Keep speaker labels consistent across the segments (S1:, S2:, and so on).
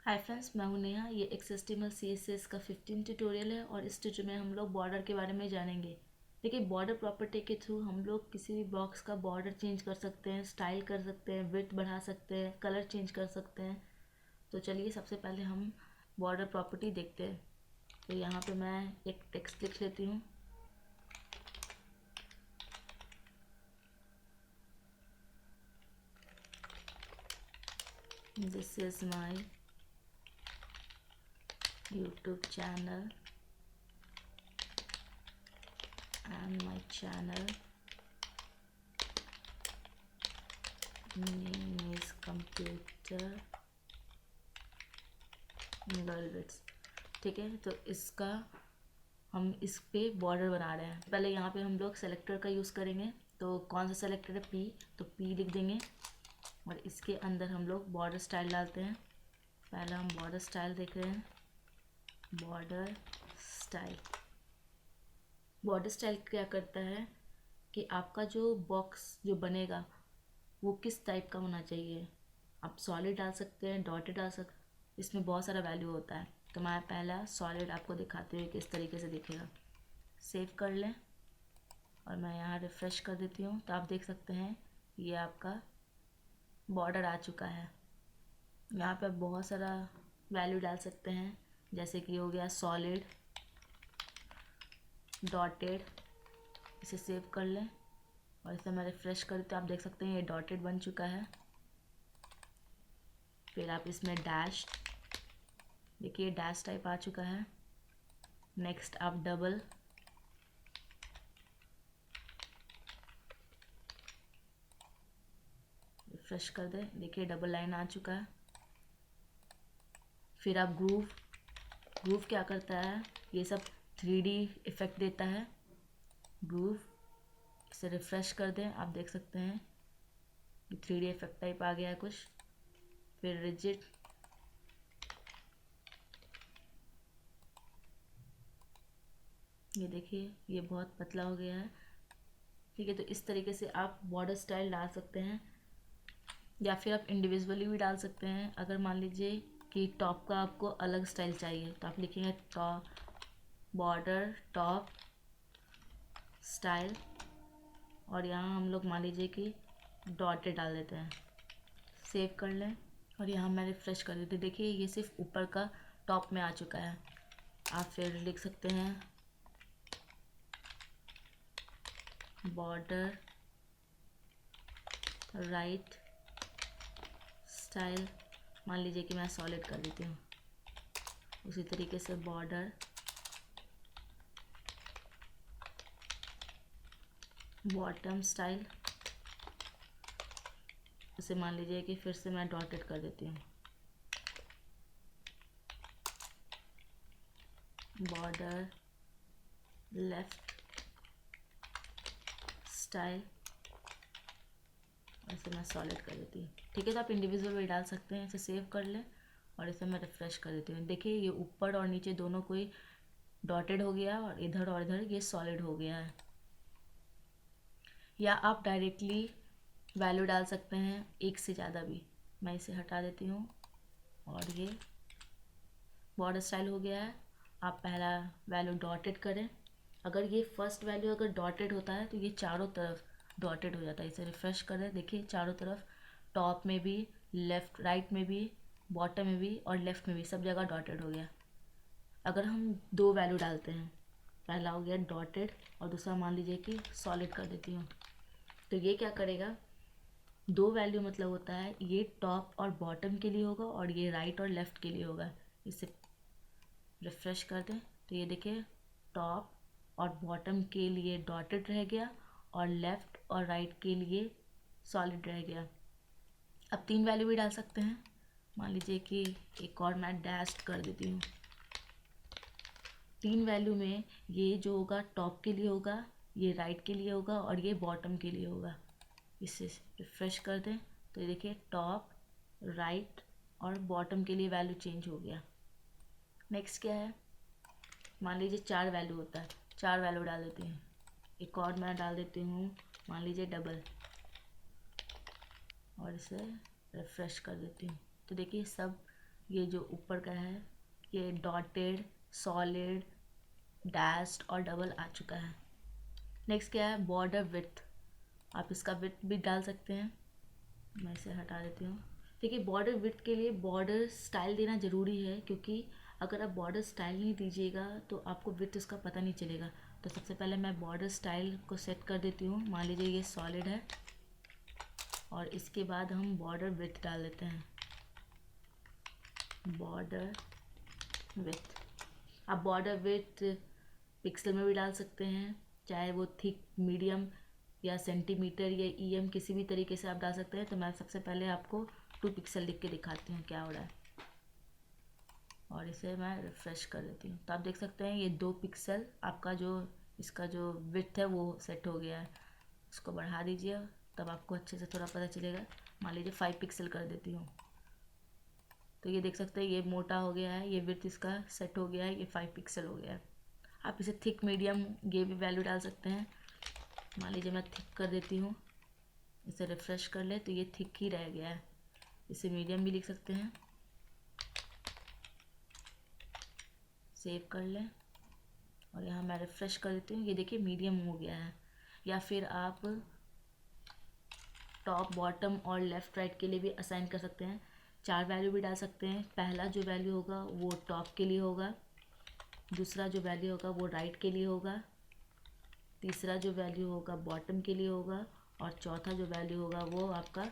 S1: Hi friends, मैं हूं नेहा। ये XHTML CSS का 15 ट्यूटोरियल है और इस ट्यूटोरियल में हम लोग बॉर्डर के बारे में जानेंगे। देखिए, बॉर्डर प्रॉपर्टी के थ्रू हम लोग किसी भी बॉक्स का बॉर्डर चेंज कर सकते हैं, स्टाइल कर सकते हैं, विड्थ बढ़ा सकते हैं, कलर चेंज कर सकते हैं। तो चलिए सबसे पहले हम बॉर्डर प्रॉपर्टी देखते हैं। तो यहाँ पे मैं एक टेक्स्ट लिख लेती हूँ। This is my YouTube channel and my channel name is computer velvets। ठीक है, तो इसका हम इस पे बॉर्डर बना रहे हैं। पहले यहाँ पे हम लोग सेलेक्टर का यूज़ करेंगे। तो कौन सा सेलेक्टर है? पी। तो पी लिख देंगे और इसके अंदर हम लोग बॉर्डर स्टाइल डालते हैं। पहला हम बॉर्डर स्टाइल देख रहे हैं। बॉर्डर स्टाइल, बॉर्डर स्टाइल क्या करता है कि आपका जो बॉक्स जो बनेगा वो किस टाइप का होना चाहिए। आप सॉलिड डाल सकते हैं, डॉटेड डाल सकते, इसमें बहुत सारा वैल्यू होता है। तो मैं पहला सॉलिड आपको दिखाते हुए किस तरीके से दिखेगा। सेव कर लें और मैं यहाँ रिफ़्रेश कर देती हूँ। तो आप देख सकते हैं ये आपका बॉर्डर आ चुका है। यहाँ पे आप बहुत सारा वैल्यू डाल सकते हैं, जैसे कि हो गया सॉलिड, डॉटेड। इसे सेव कर लें और इसे मैं रिफ़्रेश कर देती हूँ। आप देख सकते हैं ये डॉटेड बन चुका है। फिर आप इसमें डैश, देखिए डैश टाइप आ चुका है। नेक्स्ट आप डबल, रिफ्रेश कर दें, देखिए डबल लाइन आ चुका है। फिर आप ग्रूव, ग्रूव क्या करता है, ये सब 3D इफेक्ट देता है। ग्रूव, इसे रिफ्रेश कर दें, आप देख सकते हैं कि 3D इफेक्ट टाइप आ गया है कुछ। फिर रिजिड, ये देखिए ये बहुत पतला हो गया है। ठीक है, तो इस तरीके से आप बॉर्डर स्टाइल डाल सकते हैं या फिर आप इंडिविजुअली भी डाल सकते हैं। अगर मान लीजिए कि टॉप का आपको अलग स्टाइल चाहिए तो आप लिखेंगे टॉप बॉर्डर टॉप स्टाइल और यहाँ हम लोग मान लीजिए कि डॉटेड डाल देते हैं। सेव कर लें और यहाँ मैं रिफ्रेश कर देती हूँ। देखिए ये सिर्फ ऊपर का टॉप में आ चुका है। आप फिर लिख सकते हैं बॉर्डर राइट स्टाइल, मान लीजिए कि मैं सॉलिड कर देती हूँ। उसी तरीके से बॉर्डर बॉटम स्टाइल, उसे मान लीजिए कि फिर से मैं डॉटेड कर देती हूँ। बॉर्डर लेफ्ट स्टाइल, ऐसे मैं सॉलिड कर देती हूँ। ठीक है, तो आप इंडिविजुअल भी डाल सकते हैं। इसे सेव कर लें और इसे मैं रिफ्रेश कर देती हूँ। देखिए ये ऊपर और नीचे दोनों कोई डॉटेड हो गया और इधर ये सॉलिड हो गया है। या आप डायरेक्टली वैल्यू डाल सकते हैं, एक से ज़्यादा भी। मैं इसे हटा देती हूँ और ये बॉर्डर स्टाइल हो गया है। आप पहला वैल्यू डॉटेड करें। अगर ये फर्स्ट वैल्यू अगर डॉटेड होता है तो ये चारों तरफ डॉटेड हो जाता है। इसे रिफ्रेश करें, देखिए चारों तरफ, टॉप में भी, लेफ्ट राइट में भी, बॉटम में भी और लेफ्ट में भी सब जगह डॉटेड हो गया। अगर हम दो वैल्यू डालते हैं, पहला हो गया डॉटेड और दूसरा मान लीजिए कि सॉलिड कर देती हूँ, तो ये क्या करेगा, दो वैल्यू मतलब होता है ये टॉप और बॉटम के लिए होगा और ये राइट और लेफ़्ट के लिए होगा। इसे रिफ़्रेश कर दें तो ये देखिए टॉप और बॉटम के लिए डॉटेड रह गया और लेफ़्ट और राइट के लिए सॉलिड रह गया। अब तीन वैल्यू भी डाल सकते हैं। मान लीजिए कि एक और मैं डैश कर देती हूँ। तीन वैल्यू में ये जो होगा टॉप के लिए होगा, ये राइट के लिए होगा और ये बॉटम के लिए होगा। इसे रिफ्रेश कर दें तो ये देखिए टॉप, राइट और बॉटम के लिए वैल्यू चेंज हो गया। नेक्स्ट क्या है, मान लीजिए चार वैल्यू होता है, चार वैल्यू डाल देते हैं। एक और मैं डाल देती हूँ, मान लीजिए डबल, और इसे रिफ्रेश कर देती हूँ। तो देखिए सब ये जो ऊपर का है ये डॉटेड, सॉलिड, डैश्ड और डबल आ चुका है। नेक्स्ट क्या है बॉर्डर विड्थ, आप इसका विड्थ भी डाल सकते हैं। मैं इसे हटा देती हूँ। देखिए बॉर्डर विड्थ के लिए बॉर्डर स्टाइल देना ज़रूरी है, क्योंकि अगर आप बॉर्डर स्टाइल नहीं दीजिएगा तो आपको विड्थ इसका पता नहीं चलेगा। तो सबसे पहले मैं बॉर्डर स्टाइल को सेट कर देती हूँ। मान लीजिए ये सॉलिड है और इसके बाद हम बॉर्डर विड्थ डाल देते हैं, बॉर्डर विड्थ। आप बॉर्डर विड्थ पिक्सल में भी डाल सकते हैं, चाहे वो थिक, मीडियम या सेंटीमीटर या ईएम किसी भी तरीके से आप डाल सकते हैं। तो मैं सबसे पहले आपको 2 पिक्सल लिख के दिखाती हूँ क्या हो रहा है, और इसे मैं रिफ़्रेश कर देती हूँ। तो आप देख सकते हैं ये 2 पिक्सल आपका जो इसका जो विड्थ है वो सेट हो गया है। इसको बढ़ा दीजिए तब आपको अच्छे से थोड़ा पता चलेगा। मान लीजिए 5 पिक्सल कर देती हूँ, तो ये देख सकते हैं ये मोटा हो गया है, ये विड्थ इसका सेट हो गया है, ये 5 पिक्सल हो गया है। आप इसे थिक, मीडियम ये भी वैल्यू डाल सकते हैं। मान लीजिए मैं थिक कर देती हूँ, इसे रिफ़्रेश कर ले तो ये थिक ही रह गया है। इसे मीडियम भी लिख सकते हैं, सेव कर लें और यहाँ मैं रिफ़्रेश कर देती हूँ, ये देखिए मीडियम हो गया है। या फिर आप टॉप, बॉटम और लेफ़्ट राइट के लिए भी असाइन कर सकते हैं। 4 वैल्यू भी डाल सकते हैं। पहला जो वैल्यू होगा वो टॉप के लिए होगा, दूसरा जो वैल्यू होगा वो राइट के लिए होगा, तीसरा जो वैल्यू होगा बॉटम के लिए होगा, और चौथा जो वैल्यू होगा वो आपका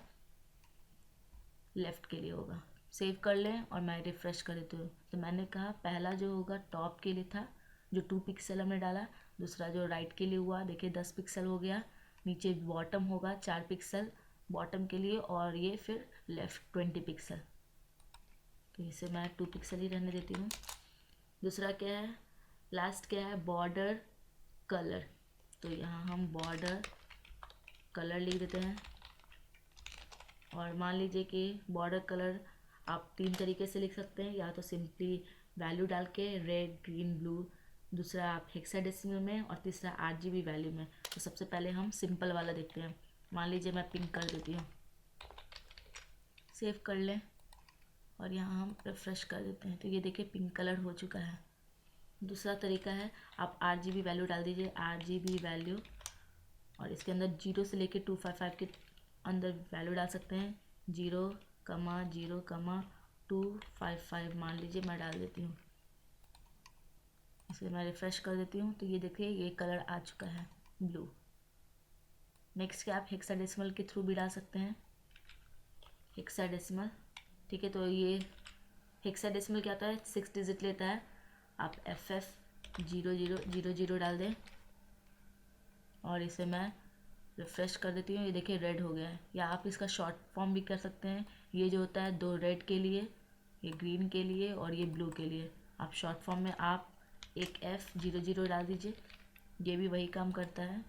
S1: लेफ़्ट के लिए होगा। सेव कर लें और मैं रिफ़्रेश कर देती हूँ। तो मैंने कहा पहला जो होगा टॉप के लिए था, जो 2 पिक्सल हमने डाला। दूसरा जो राइट के लिए हुआ, देखिए 10 पिक्सल हो गया। नीचे बॉटम होगा 4 पिक्सल बॉटम के लिए, और ये फिर लेफ़्ट 20 पिक्सल। तो इसे मैं 2 पिक्सल ही रहने देती हूँ। दूसरा क्या है, लास्ट क्या है, बॉर्डर कलर। तो यहाँ हम बॉर्डर कलर लिख देते हैं। और मान लीजिए कि बॉर्डर कलर आप 3 तरीके से लिख सकते हैं, या तो सिंपली वैल्यू डाल के रेड, ग्रीन, ब्लू, दूसरा आप हेक्साडेसिमल में, और तीसरा RGB वैल्यू में। तो सबसे पहले हम सिंपल वाला देखते हैं। मान लीजिए मैं पिंक कर देती हूँ, सेव कर लें और यहाँ हम रिफ़्रेश कर देते हैं। तो ये देखिए पिंक कलर हो चुका है। दूसरा तरीका है, आप RGB वैल्यू डाल दीजिए, RGB वैल्यू, और इसके अंदर 0 से लेके 255 के अंदर वैल्यू डाल सकते हैं। 0,0,255 मान लीजिए मैं डाल देती हूँ। इसे मैं रिफ़्रेश कर देती हूँ, तो ये देखिए ये कलर आ चुका है ब्लू। नेक्स्ट क्या, आप हेक्साडेसिमल के थ्रू भी डाल सकते हैं, हेक्साडेसिमल। ठीक है, तो ये हेक्साडेसिमल क्या होता है, 6 डिजिट लेता है। आप FF0000 डाल दें और इसे मैं रिफ़्रेश कर देती हूँ। ये देखिए रेड हो गया है। या आप इसका शॉर्ट फॉर्म भी कर सकते हैं। ये जो होता है 2 रेड के लिए, ये ग्रीन के लिए और ये ब्लू के लिए। आप शॉर्ट फॉर्म में आप एक F00 डाल दीजिए, ये भी वही काम करता है।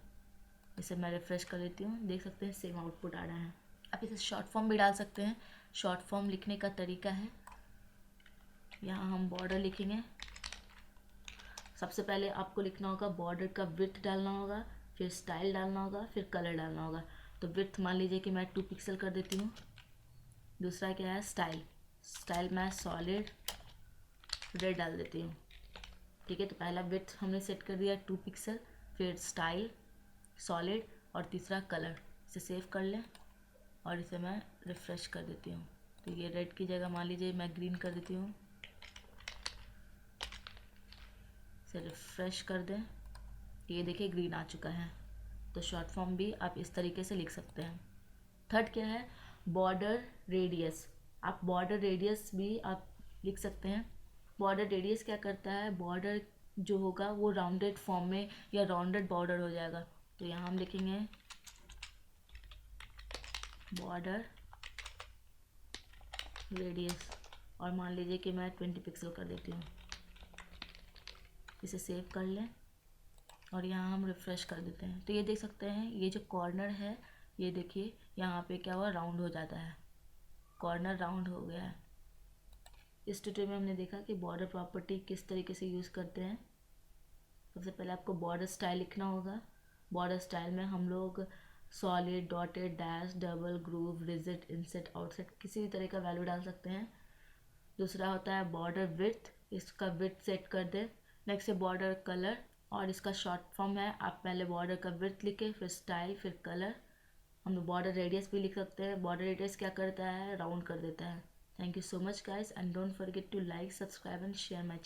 S1: इसे मैं रिफ़्रेश कर देती हूँ, देख सकते हैं सेम आउटपुट आ रहा है। आप इसे शॉर्ट फॉर्म भी डाल सकते हैं। शॉर्ट फॉर्म लिखने का तरीका है, यहाँ हम बॉर्डर लिखेंगे। सबसे पहले आपको लिखना होगा बॉर्डर का विड्थ डालना होगा, फिर स्टाइल डालना होगा, फिर कलर डालना होगा। तो विड्थ मान लीजिए कि मैं 2 पिक्सल कर देती हूँ। दूसरा क्या है, स्टाइल। स्टाइल मैं सॉलिड रेड डाल देती हूँ। ठीक है, तो पहला विड्थ हमने सेट कर दिया 2 पिक्सल, फिर स्टाइल, सॉलिड और तीसरा कलर। इसे सेव कर लें और इसे मैं रिफ़्रेश कर देती हूँ। तो ये रेड की जगह मान लीजिए मैं ग्रीन कर देती हूँ। इसे रिफ़्रेश कर दें, ये देखिए ग्रीन आ चुका है। तो शॉर्ट फॉर्म भी आप इस तरीके से लिख सकते हैं। थर्ड क्या है, बॉर्डर रेडियस। आप बॉर्डर रेडियस भी आप लिख सकते हैं। बॉर्डर रेडियस क्या करता है, बॉर्डर जो होगा वो राउंडेड फॉर्म में या राउंडेड बॉर्डर हो जाएगा। तो यहाँ हम लिखेंगे बॉर्डर रेडियस और मान लीजिए कि मैं 20 पिक्सल कर देती हूँ। इसे सेव कर लें और यहाँ हम रिफ़्रेश कर देते हैं। तो ये देख सकते हैं ये जो कॉर्नर है, ये देखिए यहाँ पे क्या हुआ, राउंड हो जाता है, कॉर्नर राउंड हो गया है। इस ट्यूटोरियल में हमने देखा कि बॉर्डर प्रॉपर्टी किस तरीके से यूज़ करते हैं। सबसे पहले आपको बॉर्डर स्टाइल लिखना होगा। बॉर्डर स्टाइल में हम लोग solid, dotted, dash, double, groove, rigid, inset, outset किसी भी तरह का वैल्यू डाल सकते हैं। दूसरा होता है बॉर्डर विड्थ, इसका विड्थ सेट कर दे। नेक्स्ट है बॉर्डर कलर, और इसका शॉर्ट फॉर्म है, आप पहले बॉर्डर का विड्थ लिखे, फिर स्टाइल, फिर कलर। हम लोग बॉर्डर रेडियस भी लिख सकते हैं। बॉर्डर रेडियस क्या करता है, राउंड कर देता है। Thank you so much guys, and don't forget to like, subscribe and share my